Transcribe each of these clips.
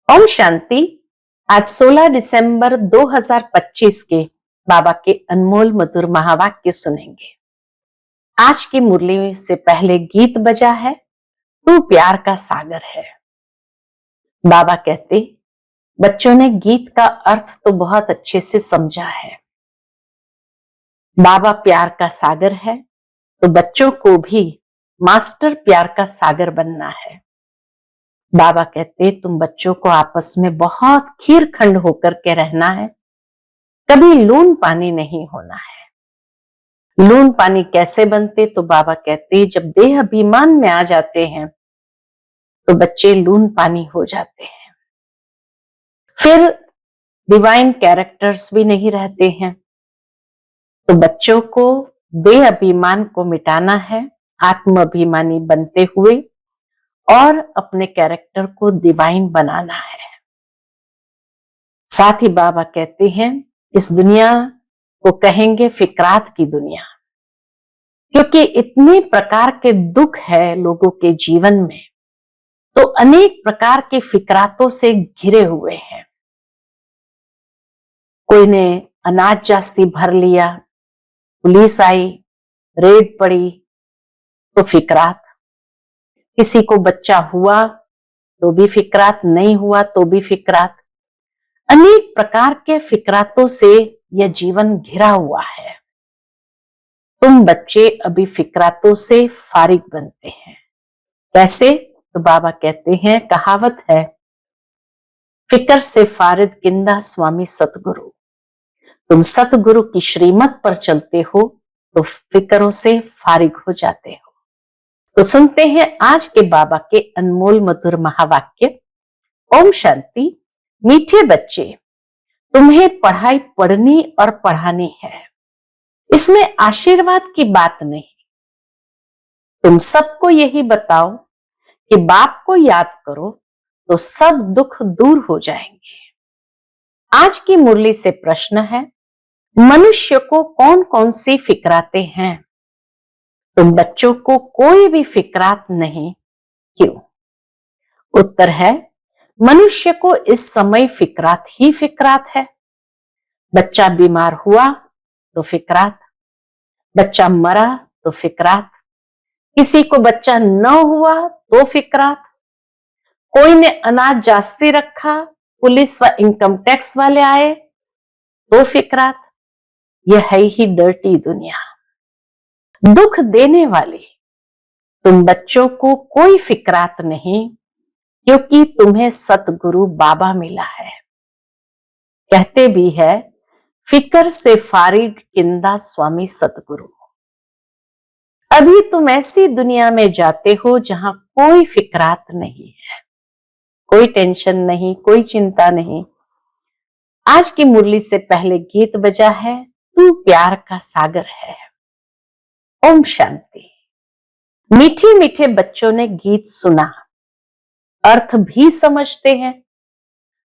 ओम शांति। आज 16 दिसंबर 2025 के बाबा के अनमोल मधुर महावाक्य सुनेंगे। आज की मुरली से पहले गीत बजा है, तू प्यार का सागर है। बाबा कहते, बच्चों ने गीत का अर्थ तो बहुत अच्छे से समझा है। बाबा प्यार का सागर है, तो बच्चों को भी मास्टर प्यार का सागर बनना है। बाबा कहते, तुम बच्चों को आपस में बहुत खीरखंड होकर के रहना है, कभी लून पानी नहीं होना है। लून पानी कैसे बनते? तो बाबा कहते, जब देह अभिमान में आ जाते हैं तो बच्चे लून पानी हो जाते हैं। फिर डिवाइन कैरेक्टर्स भी नहीं रहते हैं। तो बच्चों को देह अभिमान को मिटाना है, आत्म अभिमानी बनते हुए, और अपने कैरेक्टर को डिवाइन बनाना है। साथ ही बाबा कहते हैं, इस दुनिया को कहेंगे फिकरात की दुनिया, क्योंकि इतने प्रकार के दुख है लोगों के जीवन में, तो अनेक प्रकार के फिकरातों से घिरे हुए हैं। कोई ने अनाज जास्ती भर लिया, पुलिस आई, रेड पड़ी, तो फिकरात। किसी को बच्चा हुआ तो भी फिकरात, नहीं हुआ तो भी फिकरात। अनेक प्रकार के फिकरातों से यह जीवन घिरा हुआ है। तुम बच्चे अभी फिकरातों से फारिग बनते हैं। कैसे? तो बाबा कहते हैं, कहावत है, फिकर से फारिग किंदा स्वामी सतगुरु। तुम सतगुरु की श्रीमत पर चलते हो तो फिक्रों से फारिग हो जाते हो। तो सुनते हैं आज के बाबा के अनमोल मधुर महावाक्य। ओम शांति। मीठे बच्चे, तुम्हें पढ़ाई पढ़नी और पढ़ानी है, इसमें आशीर्वाद की बात नहीं। तुम सबको यही बताओ कि बाप को याद करो तो सब दुख दूर हो जाएंगे। आज की मुरली से प्रश्न है, मनुष्य को कौन कौन सी फिक्राते हैं? तुम बच्चों को कोई भी फिक्रात नहीं, क्यों? उत्तर है, मनुष्य को इस समय फिक्रात ही फिक्रात है। बच्चा बीमार हुआ तो फिक्रात, बच्चा मरा तो फिक्रात, किसी को बच्चा न हुआ तो फिक्रात, कोई ने अनाज जास्ती रखा, पुलिस व इनकम टैक्स वाले आए तो फिक्रात। यह है ही डर्टी दुनिया, दुख देने वाली। तुम बच्चों को कोई फिक्रात नहीं, क्योंकि तुम्हें सतगुरु बाबा मिला है। कहते भी है, फिकर से फारिग किंदा स्वामी सतगुरु। अभी तुम ऐसी दुनिया में जाते हो जहां कोई फिक्रात नहीं है, कोई टेंशन नहीं, कोई चिंता नहीं। आज की मुरली से पहले गीत बजा है, तू प्यार का सागर है। ओम शांति। मीठे मीठे बच्चों ने गीत सुना, अर्थ भी समझते हैं।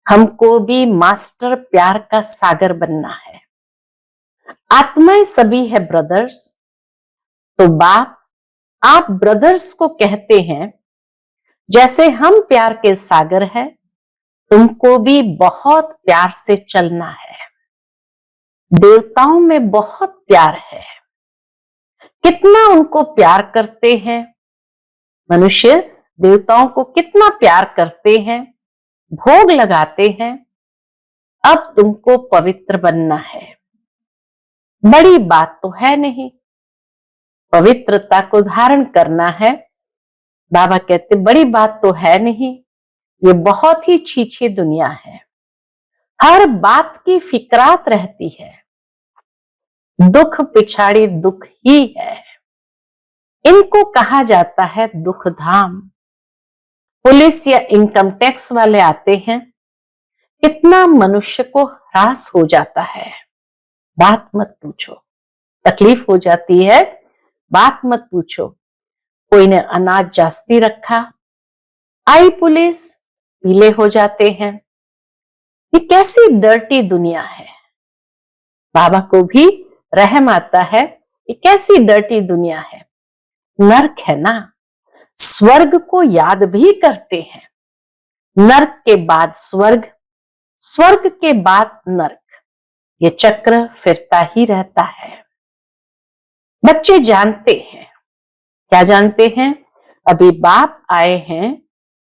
हमको भी मास्टर प्यार का सागर बनना है। आत्माएं सभी है ब्रदर्स, तो बाप आप ब्रदर्स को कहते हैं, जैसे हम प्यार के सागर है, तुमको भी बहुत प्यार से चलना है। देवताओं में बहुत प्यार है, कितना उनको प्यार करते हैं। मनुष्य देवताओं को कितना प्यार करते हैं, भोग लगाते हैं। अब तुमको पवित्र बनना है। बड़ी बात तो है नहीं, पवित्रता को धारण करना है। बाबा कहते, बड़ी बात तो है नहीं, ये बहुत ही छीछी दुनिया है। हर बात की फिक्रात रहती है, दुख पिछाड़ी दुख ही है। इनको कहा जाता है दुख धाम। पुलिस या इनकम टैक्स वाले आते हैं, कितना मनुष्य को ह्रास हो जाता है, बात मत पूछो। तकलीफ हो जाती है, बात मत पूछो। कोई ने अनाज जास्ती रखा, आई पुलिस, पीले हो जाते हैं। ये कैसी डर्टी दुनिया है। बाबा को भी रहम आता है, ये कैसी डर्टी दुनिया है। नर्क है ना। स्वर्ग को याद भी करते हैं, नर्क के बाद स्वर्ग, स्वर्ग के बाद नर्क, ये चक्र फिरता ही रहता है। बच्चे जानते हैं, क्या जानते हैं? अभी बाप आए हैं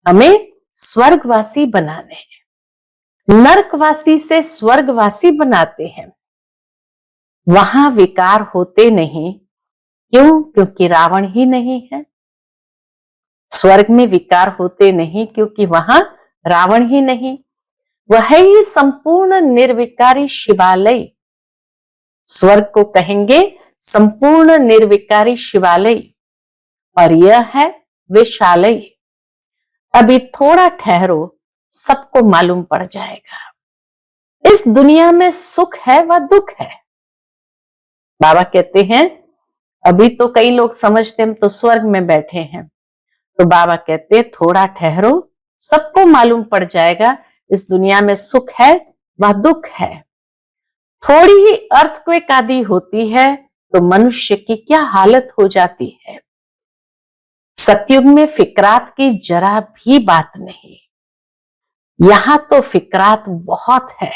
हमें स्वर्गवासी बनाने, नर्कवासी से स्वर्गवासी बनाते हैं। वहां विकार होते नहीं, क्यों? क्योंकि रावण ही नहीं है। स्वर्ग में विकार होते नहीं क्योंकि वहां रावण ही नहीं। वह ही संपूर्ण निर्विकारी शिवालय, स्वर्ग को कहेंगे संपूर्ण निर्विकारी शिवालय, और यह है विशालय। अभी थोड़ा ठहरो, सबको मालूम पड़ जाएगा। इस दुनिया में सुख है व दुख है। बाबा कहते हैं अभी तो कई लोग समझते हम तो स्वर्ग में बैठे हैं, तो बाबा कहते थोड़ा ठहरो, सबको मालूम पड़ जाएगा इस दुनिया में सुख है व दुख है। थोड़ी ही अर्थक्वेक आदि होती है तो मनुष्य की क्या हालत हो जाती है। सतयुग में फिकरात की जरा भी बात नहीं, यहां तो फिकरात बहुत है।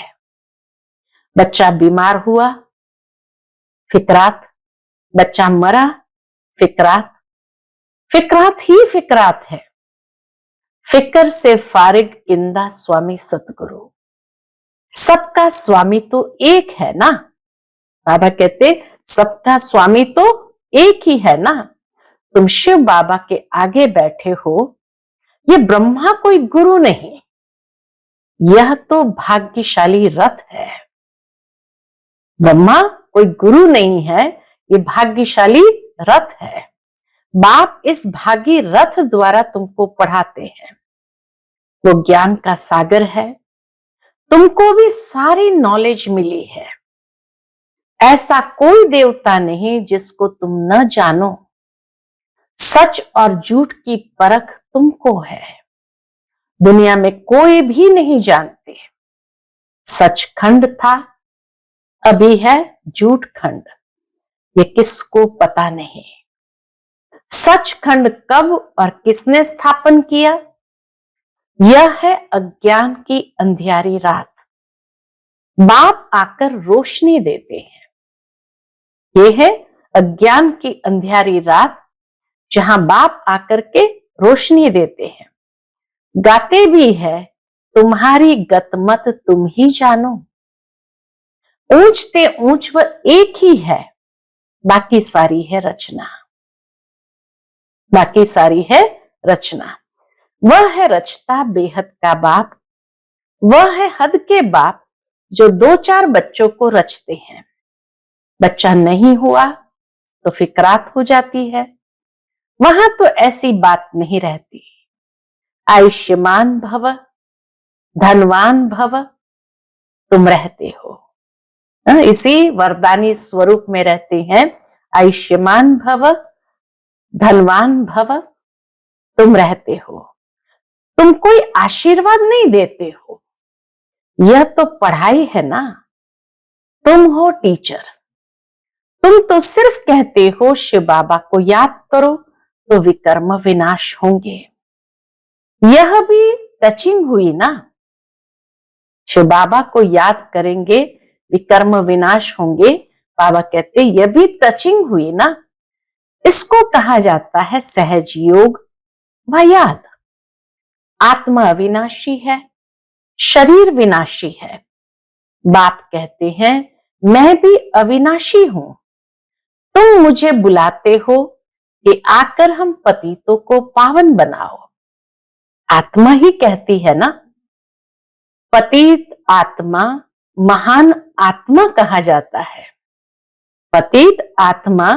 बच्चा बीमार हुआ, फिकरात, बच्चा मरा, फिकरात, फिकरात ही फिकरात है। फिक्र से फारिग किंदा स्वामी सतगुरु, सबका स्वामी तो एक है ना। बाबा कहते सबका स्वामी तो एक ही है ना। तुम शिव बाबा के आगे बैठे हो, ये ब्रह्मा कोई गुरु नहीं, यह तो भाग्यशाली रथ है। ब्रह्मा कोई गुरु नहीं है, ये भाग्यशाली रथ है। बाप इस भागी रथ द्वारा तुमको पढ़ाते हैं। वो ज्ञान का सागर है, तुमको भी सारी नॉलेज मिली है। ऐसा कोई देवता नहीं जिसको तुम न जानो। सच और झूठ की परख तुमको है, दुनिया में कोई भी नहीं जानते। सचखंड था, अभी है झूठ खंड, ये किसको पता नहीं। सचखंड कब और किसने स्थापन किया? यह है अज्ञान की अंधियारी रात। बाप आकर रोशनी देते हैं। यह है अज्ञान की अंधियारी रात, जहां बाप आकर के रोशनी देते हैं। गाते भी है तुम्हारी गतमत तुम ही जानो। ऊंचते ऊंच वह एक ही है, बाकी सारी है रचना। बाकी सारी है रचना। वह है रचता बेहद का बाप, वह है हद के बाप जो 2-4 बच्चों को रचते हैं। बच्चा नहीं हुआ तो फिकरात हो जाती है, वहां तो ऐसी बात नहीं रहती। आयुष्मान भव, धनवान भव, तुम रहते हो। इसी वरदानी स्वरूप में रहते हैं। आयुष्मान भव, धनवान भव, तुम रहते हो। तुम कोई आशीर्वाद नहीं देते हो, यह तो पढ़ाई है ना। तुम हो टीचर, तुम तो सिर्फ कहते हो शिव बाबा को याद करो तो विकर्म विनाश होंगे। यह भी टचिंग हुई ना। शिव बाबा को याद करेंगे विकर्म विनाश होंगे, बाबा कहते यह भी टचिंग हुई ना। इसको कहा जाता है सहज योग व याद। आत्मा अविनाशी है, शरीर विनाशी है। बाप कहते हैं मैं भी अविनाशी हूं। तुम मुझे बुलाते हो कि आकर हम पतितों को पावन बनाओ। आत्मा ही कहती है ना। पतित आत्मा महान आत्मा कहा जाता है। पतित आत्मा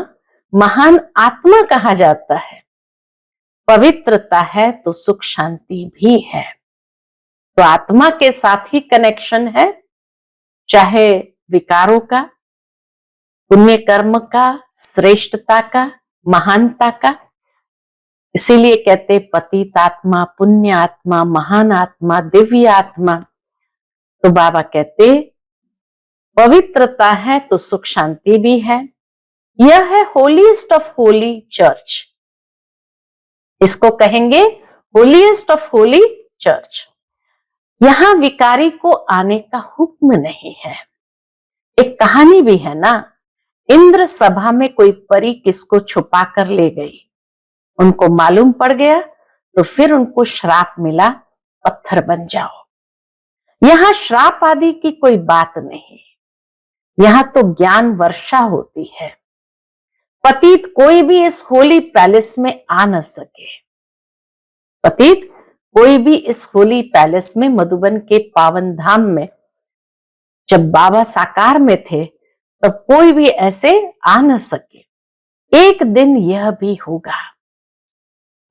महान आत्मा कहा जाता है। पवित्रता है तो सुख शांति भी है। तो आत्मा के साथ ही कनेक्शन है, चाहे विकारों का, पुण्य कर्म का, श्रेष्ठता का, महानता का। इसीलिए कहते पतित आत्मा, पुण्य आत्मा, महान आत्मा, दिव्य आत्मा। तो बाबा कहते पवित्रता है तो सुख शांति भी है। यह है होलीएस्ट ऑफ होली चर्च, इसको कहेंगे होलीएस्ट ऑफ होली चर्च। यहां विकारी को आने का हुक्म नहीं है। एक कहानी भी है ना, इंद्र सभा में कोई परी किसको छुपा कर ले गई, उनको मालूम पड़ गया तो फिर उनको श्राप मिला, पत्थर बन जाओ। यहां श्राप आदि की कोई बात नहीं, यहां तो ज्ञान वर्षा होती है। पतित कोई भी इस होली पैलेस में आ न सके। पतित कोई भी इस होली पैलेस में, मधुबन के पावन धाम में जब बाबा साकार में थे तब कोई भी ऐसे आ न सके। एक दिन यह भी होगा,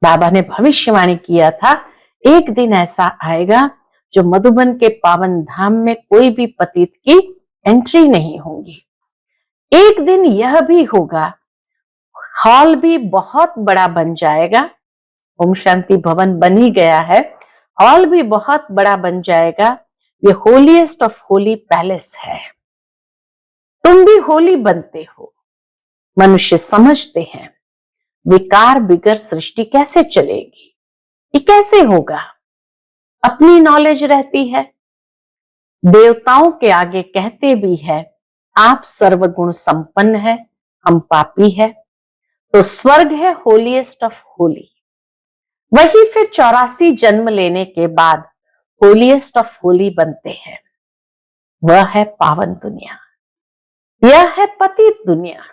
बाबा ने भविष्यवाणी किया था, एक दिन ऐसा आएगा जो मधुबन के पावन धाम में कोई भी पतित की एंट्री नहीं होगी। एक दिन यह भी होगा, हॉल भी बहुत बड़ा बन जाएगा। ओम शांति भवन बन ही गया है, हॉल भी बहुत बड़ा बन जाएगा। ये होलीएस्ट ऑफ होली पैलेस है। तुम भी होली बनते हो। मनुष्य समझते हैं विकार बिगर सृष्टि कैसे चलेगी, ये कैसे होगा। अपनी नॉलेज रहती है, देवताओं के आगे कहते भी है आप सर्वगुण संपन्न है, हम पापी है। तो स्वर्ग है होलीएस्ट ऑफ होली, वही फिर 84 जन्म लेने के बाद होलीएस्ट ऑफ होली बनते हैं। वह है पावन दुनिया, यह है पतित दुनिया।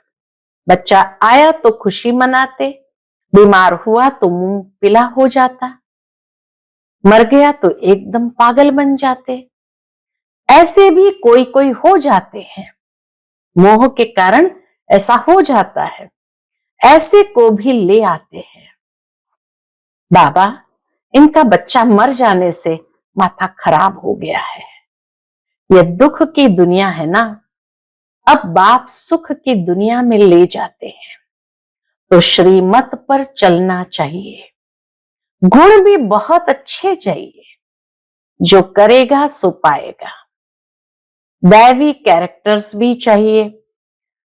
बच्चा आया तो खुशी मनाते, बीमार हुआ तो मुंह पीला हो जाता, मर गया तो एकदम पागल बन जाते। ऐसे भी कोई कोई हो जाते हैं, मोह के कारण ऐसा हो जाता है। ऐसे को भी ले आते हैं। बाबा, इनका बच्चा मर जाने से माथा खराब हो गया है, यह दुख की दुनिया है ना। अब बाप सुख की दुनिया में ले जाते हैं, तो श्रीमत पर चलना चाहिए। गुण भी बहुत अच्छे चाहिए, जो करेगा सो पाएगा। दैवी कैरेक्टर्स भी चाहिए।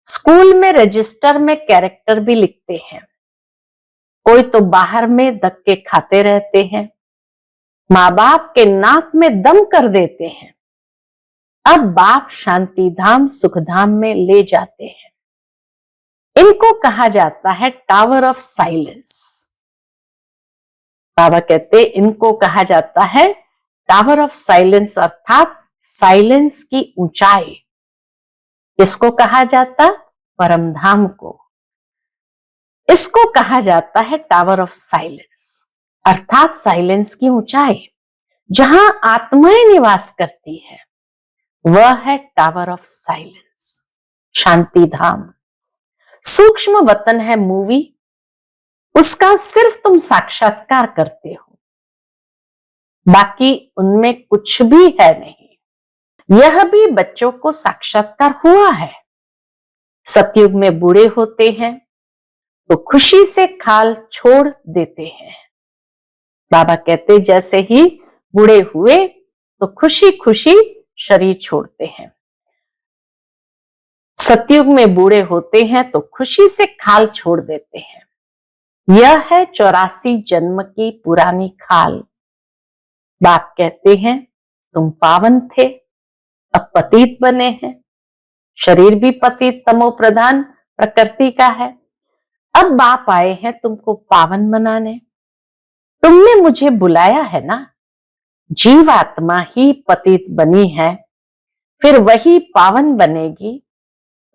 स्कूल में रजिस्टर में कैरेक्टर भी लिखते हैं, कोई तो बाहर में धक्के खाते रहते हैं, माँ बाप के नाक में दम कर देते हैं। अब बाप शांति धाम सुख धाम में ले जाते हैं। इनको कहा जाता है टावर ऑफ साइलेंस। बाबा कहते इनको कहा जाता है टावर ऑफ साइलेंस, अर्थात साइलेंस की ऊंचाई। इसको कहा जाता परम धाम को, इसको कहा जाता है टावर ऑफ साइलेंस, अर्थात साइलेंस की ऊंचाई, जहां आत्माएं निवास करती है। वह है टावर ऑफ साइलेंस, शांति धाम। सूक्ष्म वतन है मूवी, उसका सिर्फ तुम साक्षात्कार करते हो, बाकी उनमें कुछ भी है नहीं। यह भी बच्चों को साक्षात्कार हुआ है। सतयुग में बूढ़े होते हैं तो खुशी से खाल छोड़ देते हैं। बाबा कहते जैसे ही बूढ़े हुए तो खुशी खुशी शरीर छोड़ते हैं। सतयुग में बूढ़े होते हैं तो खुशी से खाल छोड़ देते हैं। यह है 84 जन्म की पुरानी खाल। बाप कहते हैं तुम पावन थे, अब पतित बने हैं। शरीर भी पतित तमो प्रधान प्रकृति का है। अब बाप आए हैं तुमको पावन बनाने। तुमने मुझे बुलाया है ना, जीवात्मा ही पतित बनी है, फिर वही पावन बनेगी।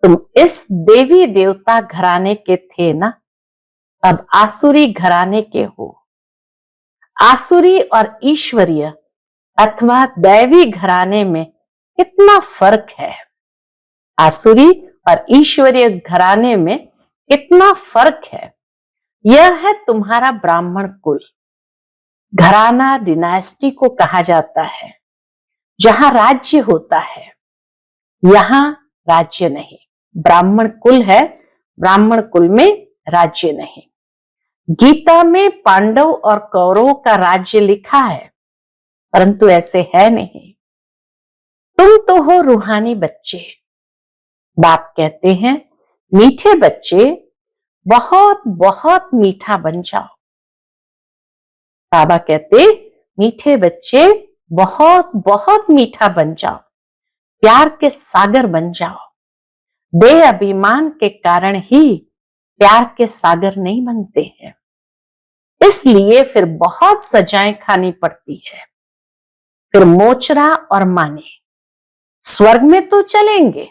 तुम इस देवी देवता घराने के थे ना, अब आसुरी घराने के हो। आसुरी और ईश्वरीय अथवा दैवी घराने में कितना फर्क है। आसुरी और ईश्वरीय घराने में कितना फर्क है। यह है तुम्हारा ब्राह्मण कुल। घराना डिनास्टी को कहा जाता है, जहां राज्य होता है। यहां राज्य नहीं, ब्राह्मण कुल है, ब्राह्मण कुल में राज्य नहीं। गीता में पांडव और कौरवों का राज्य लिखा है, परंतु ऐसे है नहीं। तुम तो हो रूहानी बच्चे। बाप कहते हैं मीठे बच्चे बहुत बहुत मीठा बन जाओ। बाबा कहते मीठे बच्चे बहुत बहुत मीठा बन जाओ, प्यार के सागर बन जाओ। बेअभिमान के कारण ही प्यार के सागर नहीं बनते हैं, इसलिए फिर बहुत सजाएं खानी पड़ती है। फिर मोचरा और माने स्वर्ग में तो चलेंगे,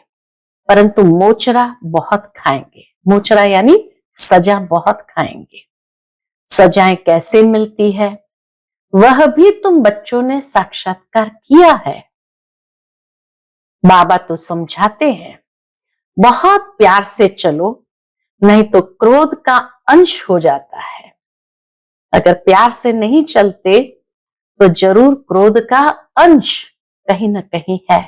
परंतु मोचरा बहुत खाएंगे। मोचरा यानी सजा बहुत खाएंगे। सजाएं कैसे मिलती है वह भी तुम बच्चों ने साक्षात्कार किया है। बाबा तो समझाते हैं, बहुत प्यार से चलो, नहीं तो क्रोध का अंश हो जाता है। अगर प्यार से नहीं चलते तो जरूर क्रोध का अंश कहीं ना कहीं है।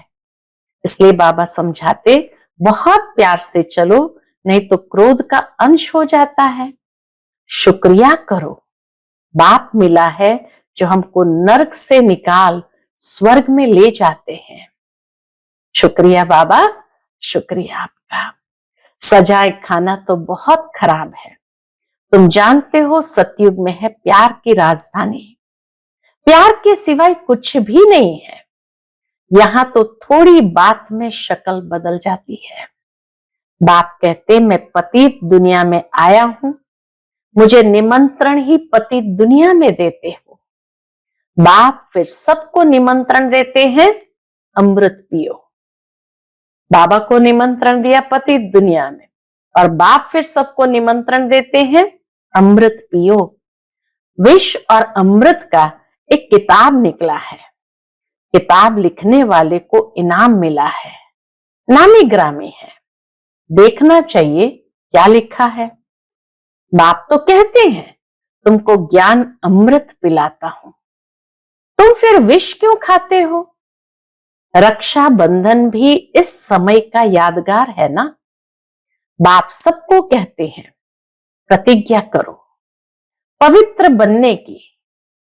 इसलिए बाबा समझाते, बहुत प्यार से चलो, नहीं तो क्रोध का अंश हो जाता है। शुक्रिया करो, बाप मिला है जो हमको नरक से निकाल स्वर्ग में ले जाते हैं। शुक्रिया बाबा, शुक्रिया आपका। सजाए खाना तो बहुत खराब है। तुम जानते हो सतयुग में है प्यार की राजधानी। प्यार के सिवाय कुछ भी नहीं है। यहां तो थोड़ी बात में शक्ल बदल जाती है। बाप कहते, मैं पतित दुनिया में आया हूं, मुझे निमंत्रण ही पतित दुनिया में देते हो। बाप फिर सबको निमंत्रण देते हैं, अमृत पियो। बाबा को निमंत्रण दिया पतित दुनिया में, और बाप फिर सबको निमंत्रण देते हैं, अमृत पियो। विष और अमृत का एक किताब निकला है। किताब लिखने वाले को इनाम मिला है, नामी ग्रामी है। देखना चाहिए क्या लिखा है। बाप तो कहते हैं, तुमको ज्ञान अमृत पिलाता हूं, तुम फिर विष क्यों खाते हो? रक्षा बंधन भी इस समय का यादगार है ना। बाप सबको कहते हैं, प्रतिज्ञा करो पवित्र बनने की।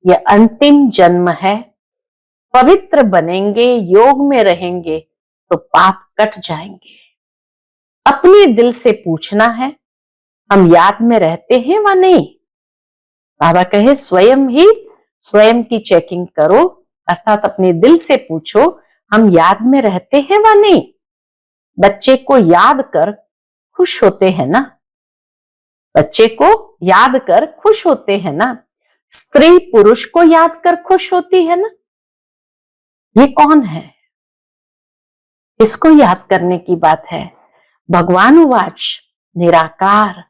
यह अंतिम जन्म है। पवित्र बनेंगे, योग में रहेंगे तो पाप कट जाएंगे। अपने दिल से पूछना है, हम याद में रहते हैं व नहीं। बाबा कहे, स्वयं ही स्वयं की चेकिंग करो, अर्थात अपने दिल से पूछो, हम याद में रहते हैं व नहीं। बच्चे को याद कर खुश होते हैं ना। बच्चे को याद कर खुश होते हैं ना। स्त्री पुरुष को याद कर खुश होती है ना। ये कौन है? इसको याद करने की बात है। भगवान उवाच निराकार।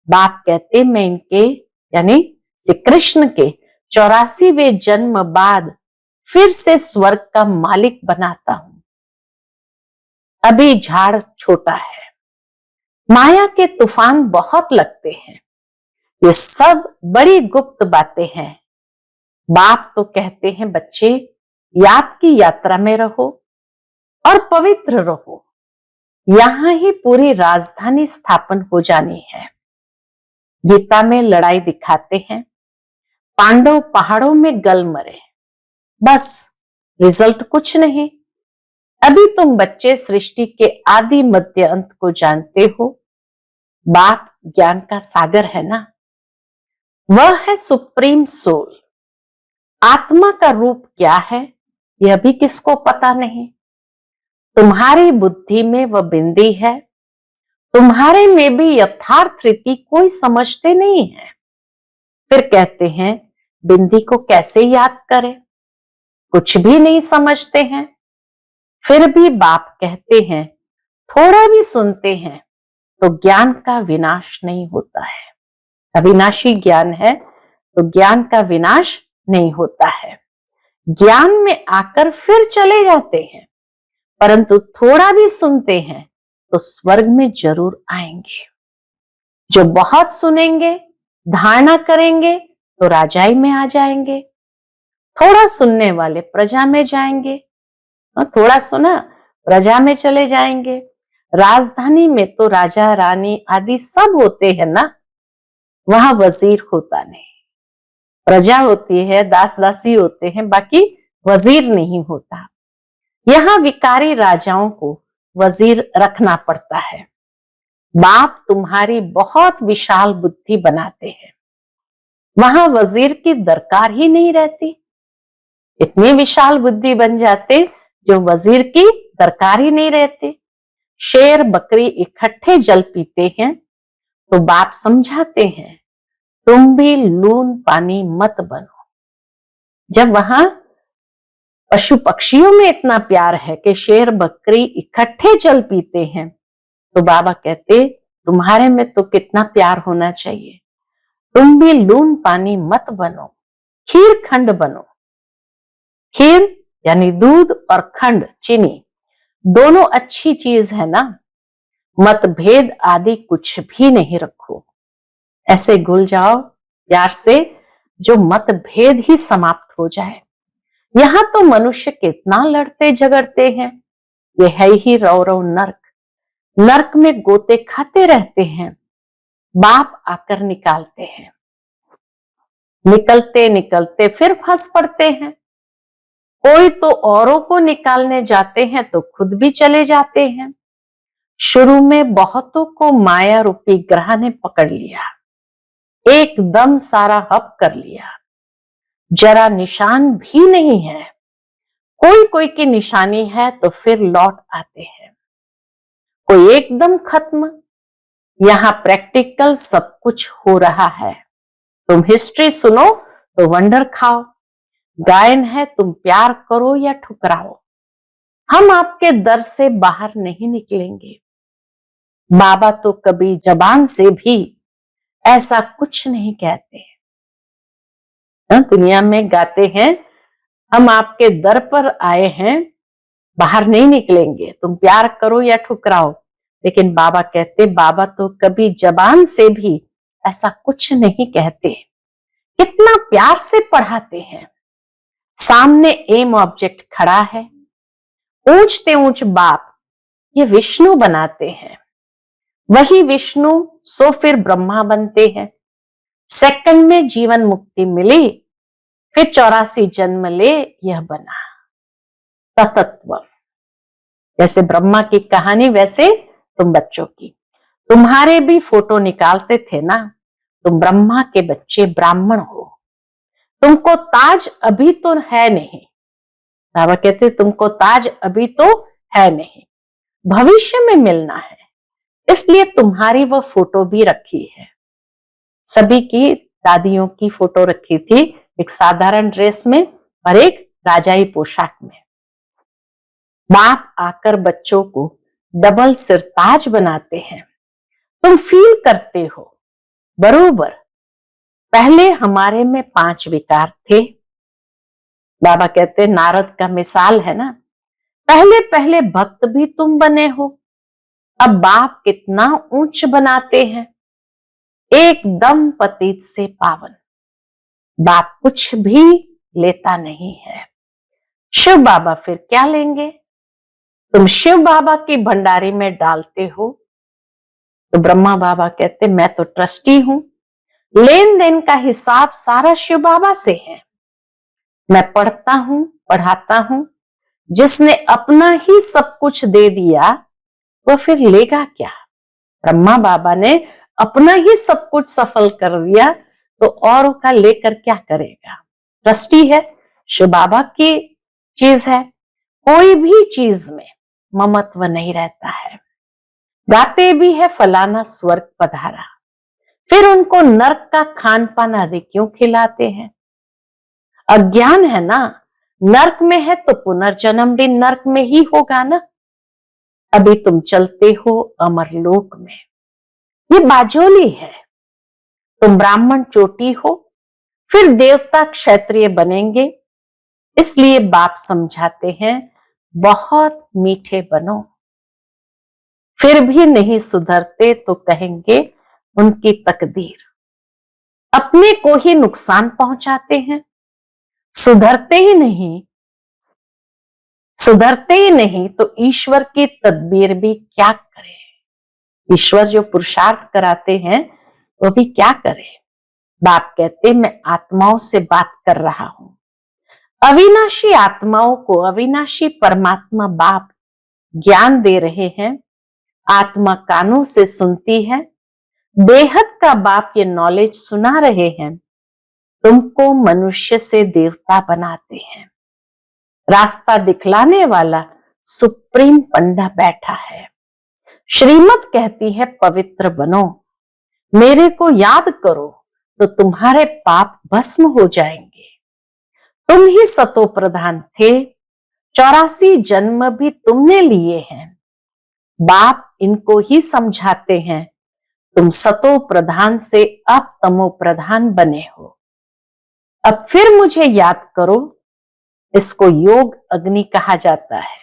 बाप कहते, मैं इनके यानी श्री कृष्ण के 84वें जन्म बाद फिर से स्वर्ग का मालिक बनाता हूं। अभी झाड़ छोटा है, माया के तूफान बहुत लगते हैं। ये सब बड़ी गुप्त बातें हैं। बाप तो कहते हैं, बच्चे याद की यात्रा में रहो और पवित्र रहो। यहां ही पूरी राजधानी स्थापन हो जानी है। गीता में लड़ाई दिखाते हैं, पांडव पहाड़ों में गल मरे, बस रिजल्ट कुछ नहीं। अभी तुम बच्चे सृष्टि के आदि मध्य अंत को जानते हो। बाप ज्ञान का सागर है ना। वह है सुप्रीम सोल। आत्मा का रूप क्या है यह भी किसको पता नहीं। तुम्हारी बुद्धि में वह बिंदी है, तुम्हारे में भी यथार्थ रीति कोई समझते नहीं है। फिर कहते हैं, बिंदी को कैसे याद करें, कुछ भी नहीं समझते हैं। फिर भी बाप कहते हैं, थोड़ा भी सुनते हैं तो ज्ञान का विनाश नहीं होता है। अविनाशी ज्ञान है तो ज्ञान का विनाश नहीं होता है। ज्ञान में आकर फिर चले जाते हैं, परंतु थोड़ा भी सुनते हैं तो स्वर्ग में जरूर आएंगे। जो बहुत सुनेंगे, धारणा करेंगे तो राजाई में आ जाएंगे। थोड़ा सुनने वाले प्रजा में जाएंगे। थोड़ा सुना प्रजा में चले जाएंगे। राजधानी में तो राजा रानी आदि सब होते हैं ना, वहां वजीर होता नहीं। प्रजा होती है, दास दासी होते हैं, बाकी वजीर नहीं होता। यहां विकारी राजाओं को वजीर रखना पड़ता है। बाप तुम्हारी बहुत विशाल बुद्धि बनाते हैं, वहां वजीर की दरकार ही नहीं रहती। इतनी विशाल बुद्धि बन जाते जो वजीर की दरकार ही नहीं रहते। शेर बकरी इकट्ठे जल पीते हैं तो बाप समझाते हैं, तुम भी लून पानी मत बनो। जब वहां पशु पक्षियों में इतना प्यार है कि शेर बकरी इकट्ठे जल पीते हैं, तो बाबा कहते तुम्हारे में तो कितना प्यार होना चाहिए, तुम भी लून पानी मत बनो, खीर खंड बनो। खीर यानी दूध और खंड चीनी दोनों अच्छी चीज है ना, मतभेद आदि कुछ भी नहीं रखो, ऐसे घुल जाओ प्यार से जो मतभेद ही समाप्त हो जाए। यहां तो मनुष्य कितना लड़ते झगड़ते हैं, ये है ही रौरव नर्क। नर्क में गोते खाते रहते हैं, बाप आकर निकालते हैं, निकलते निकलते फिर फंस पड़ते हैं। कोई तो औरों को निकालने जाते हैं तो खुद भी चले जाते हैं। शुरू में बहुतों को माया रूपी ग्रह ने पकड़ लिया, एकदम सारा हप कर लिया, जरा निशान भी नहीं है। कोई कोई की निशानी है तो फिर लौट आते हैं, कोई एकदम खत्म। यहां प्रैक्टिकल सब कुछ हो रहा है। तुम हिस्ट्री सुनो तो वंडर खाओ, गायन है तुम प्यार करो या ठुकराओ। हम आपके दर से बाहर नहीं निकलेंगे। बाबा तो कभी जबान से भी ऐसा कुछ नहीं कहते। दुनिया में गाते हैं हम आपके दर पर आए हैं, बाहर नहीं निकलेंगे, तुम प्यार करो या ठुकराओ। लेकिन बाबा कहते बाबा तो कभी जबान से भी ऐसा कुछ नहीं कहते। कितना प्यार से पढ़ाते हैं। सामने एम ऑब्जेक्ट खड़ा है, ऊंचते ऊंच बाप ये विष्णु बनाते हैं, वही विष्णु सो फिर ब्रह्मा बनते हैं। सेकंड में जीवन मुक्ति मिली, फिर 84 जन्म ले यह बना तत्व। जैसे ब्रह्मा की कहानी वैसे तुम बच्चों की। तुम्हारे भी फोटो निकालते थे ना, तुम ब्रह्मा के बच्चे ब्राह्मण हो। तुमको ताज अभी तो है नहीं, बाबा कहते तुमको ताज अभी तो है नहीं, भविष्य में मिलना है, इसलिए तुम्हारी वह फोटो भी रखी है। सभी की दादियों की फोटो रखी थी, एक साधारण ड्रेस में और एक राजाई पोशाक में। बाप आकर बच्चों को डबल सिरताज बनाते हैं। तुम फील करते हो बरोबर। पहले हमारे में 5 विकार थे। बाबा कहते नारद का मिसाल है ना, पहले पहले भक्त भी तुम बने हो, अब बाप कितना ऊंच बनाते हैं, एकदम पतित से पावन। बाप कुछ भी लेता नहीं है। शिव बाबा फिर क्या लेंगे? तुम शिव बाबा की भंडारी में डालते हो। तो ब्रह्मा बाबा कहते मैं तो ट्रस्टी हूं, लेन देन का हिसाब सारा शिव बाबा से है। मैं पढ़ता हूं, पढ़ाता हूं, जिसने अपना ही सब कुछ दे दिया वो फिर लेगा क्या? ब्रह्मा बाबा ने अपना ही सब कुछ सफल कर दिया तो औरों का लेकर क्या करेगा? ट्रस्टी है, शिव बाबा की चीज है। कोई भी चीज में ममत्व नहीं रहता है। गाते भी है फलाना स्वर्ग पधारा, फिर उनको नर्क का खान पान आदि क्यों खिलाते हैं? अज्ञान है ना। नर्क में है तो पुनर्जन्म भी नर्क में ही होगा ना। अभी तुम चलते हो अमरलोक में, ये बाजोली है। तुम ब्राह्मण चोटी हो, फिर देवता क्षत्रिय बनेंगे। इसलिए बाप समझाते हैं बहुत मीठे बनो। फिर भी नहीं सुधरते तो कहेंगे उनकी तकदीर। अपने को ही नुकसान पहुंचाते हैं, सुधरते ही नहीं। सुधरते ही नहीं तो ईश्वर की तदबीर भी क्या करे? ईश्वर जो पुरुषार्थ कराते हैं वो भी क्या करे? बाप कहते मैं आत्माओं से बात कर रहा हूं। अविनाशी आत्माओं को अविनाशी परमात्मा बाप ज्ञान दे रहे हैं। आत्मा कानों से सुनती है, बेहद का बाप ये नॉलेज सुना रहे हैं। तुमको मनुष्य से देवता बनाते हैं। रास्ता दिखलाने वाला सुप्रीम पंडा बैठा है। श्रीमत कहती है पवित्र बनो, मेरे को याद करो तो तुम्हारे पाप भस्म हो जाएंगे। तुम ही सतो प्रधान थे, 84 जन्म भी तुमने लिए हैं। बाप इनको ही समझाते हैं, तुम सतो प्रधान से अब तमो प्रधान बने हो। अब फिर मुझे याद करो। इसको योग अग्नि कहा जाता है।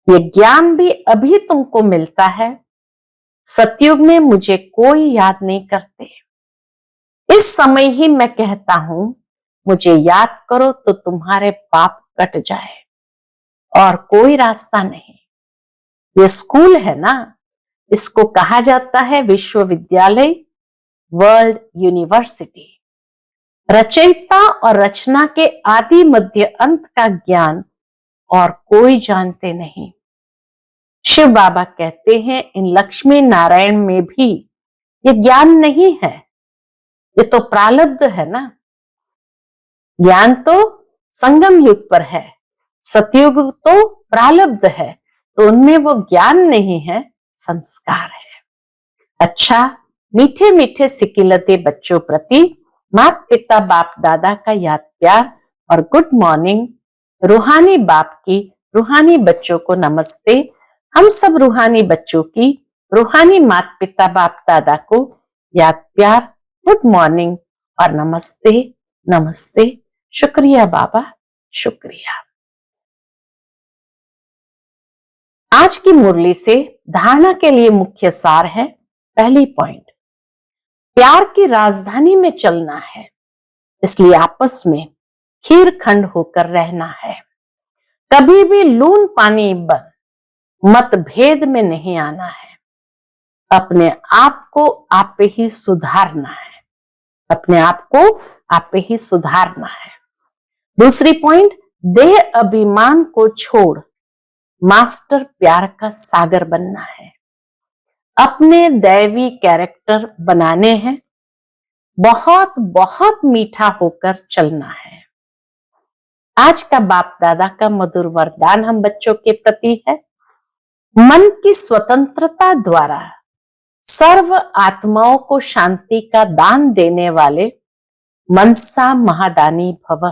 ये ज्ञान भी अभी तुमको मिलता है। सतयुग में मुझे कोई याद नहीं करते। इस समय ही मैं कहता हूं, मुझे याद करो तो तुम्हारे पाप कट जाए, और कोई रास्ता नहीं। ये स्कूल है ना, इसको कहा जाता है विश्वविद्यालय, वर्ल्ड यूनिवर्सिटी। रचयिता और रचना के आदि मध्य अंत का ज्ञान और कोई जानते नहीं। शिव बाबा कहते हैं, इन लक्ष्मी नारायण में भी ये ज्ञान नहीं है, ये तो प्रारब्ध है ना। ज्ञान तो संगम युग पर है, सतयुग तो प्रारब्ध है, तो उनमें वो ज्ञान नहीं है, संस्कार है। अच्छा, मीठे मीठे सिकिलते बच्चों प्रति माता पिता बाप दादा का याद प्यार और गुड मॉर्निंग। रूहानी बाप की रूहानी बच्चों को नमस्ते। हम सब रूहानी बच्चों की रूहानी माता पिता बाप दादा को याद प्यार, गुड मॉर्निंग और नमस्ते नमस्ते। शुक्रिया बाबा, शुक्रिया। आज की मुरली से धारणा के लिए मुख्य सार है। पहली पॉइंट, प्यार की राजधानी में चलना है, इसलिए आपस में खीर खंड होकर रहना है। कभी भी लून पानी बन मतभेद में नहीं आना है। अपने आप को आप ही सुधारना है, अपने आप को आप ही सुधारना है। दूसरी पॉइंट, देह अभिमान को छोड़ मास्टर प्यार का सागर बनना है। अपने दैवी कैरेक्टर बनाने हैं, बहुत बहुत मीठा होकर चलना है। आज का बाप दादा का मधुर वरदान हम बच्चों के प्रति है, मन की स्वतंत्रता द्वारा सर्व आत्माओं को शांति का दान देने वाले मनसा महादानी भव।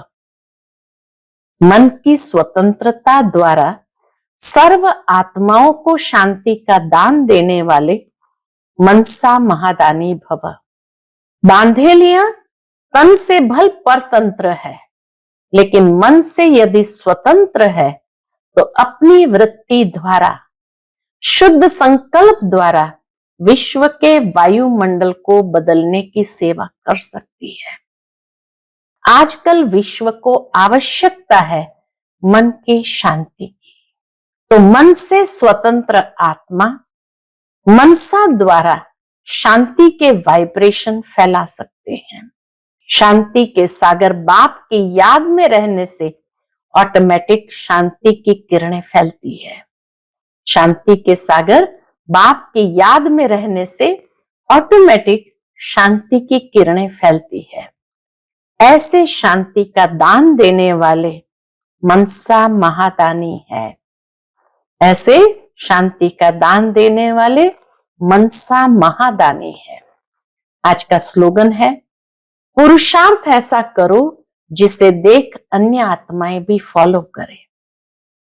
मन की स्वतंत्रता द्वारा सर्व आत्माओं को शांति का दान देने वाले मनसा महादानी भव। बांधे लिया तन से भल परतंत्र है, लेकिन मन से यदि स्वतंत्र है तो अपनी वृत्ति द्वारा, शुद्ध संकल्प द्वारा विश्व के वायुमंडल को बदलने की सेवा कर सकती है। आजकल विश्व को आवश्यकता है मन की शांति की, तो मन से स्वतंत्र आत्मा मनसा द्वारा शांति के वाइब्रेशन फैला सकते हैं। शांति के सागर बाप की याद में रहने से ऑटोमेटिक शांति की किरणें फैलती है। शांति के सागर बाप की याद में रहने से ऑटोमेटिक शांति की किरणें फैलती है। ऐसे शांति का दान देने वाले मनसा महादानी है। ऐसे शांति का दान देने वाले मनसा महादानी है। आज का स्लोगन है, पुरुषार्थ ऐसा करो जिसे देख अन्य आत्माएं भी फॉलो करें।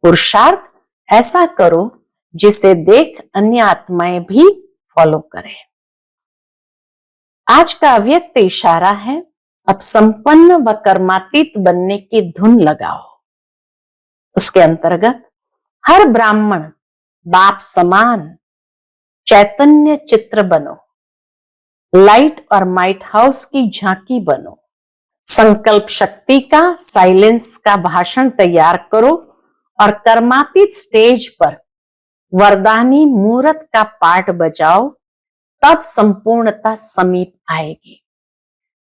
पुरुषार्थ ऐसा करो जिसे देख अन्य आत्माएं भी फॉलो करें। आज का अव्यक्त इशारा है, अब संपन्न व कर्मातीत बनने की धुन लगाओ। उसके अंतर्गत हर ब्राह्मण बाप समान चैतन्य चित्र बनो, लाइट और माइट हाउस की झांकी बनो। संकल्प शक्ति का, साइलेंस का भाषण तैयार करो और कर्मातीत स्टेज पर वरदानी मूर्त का पाठ बजाओ, तब संपूर्णता समीप आएगी।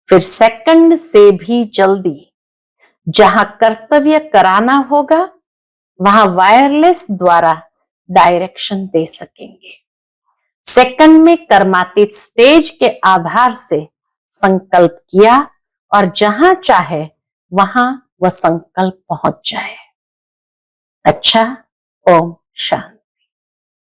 फिर सेकंड से भी जल्दी जहां कर्तव्य कराना होगा वहां वायरलेस द्वारा डायरेक्शन दे सकेंगे। सेकंड में कर्मातीत स्टेज के आधार से संकल्प किया और जहां चाहे वहां वह संकल्प पहुंच जाए। अच्छा। ओम शांति।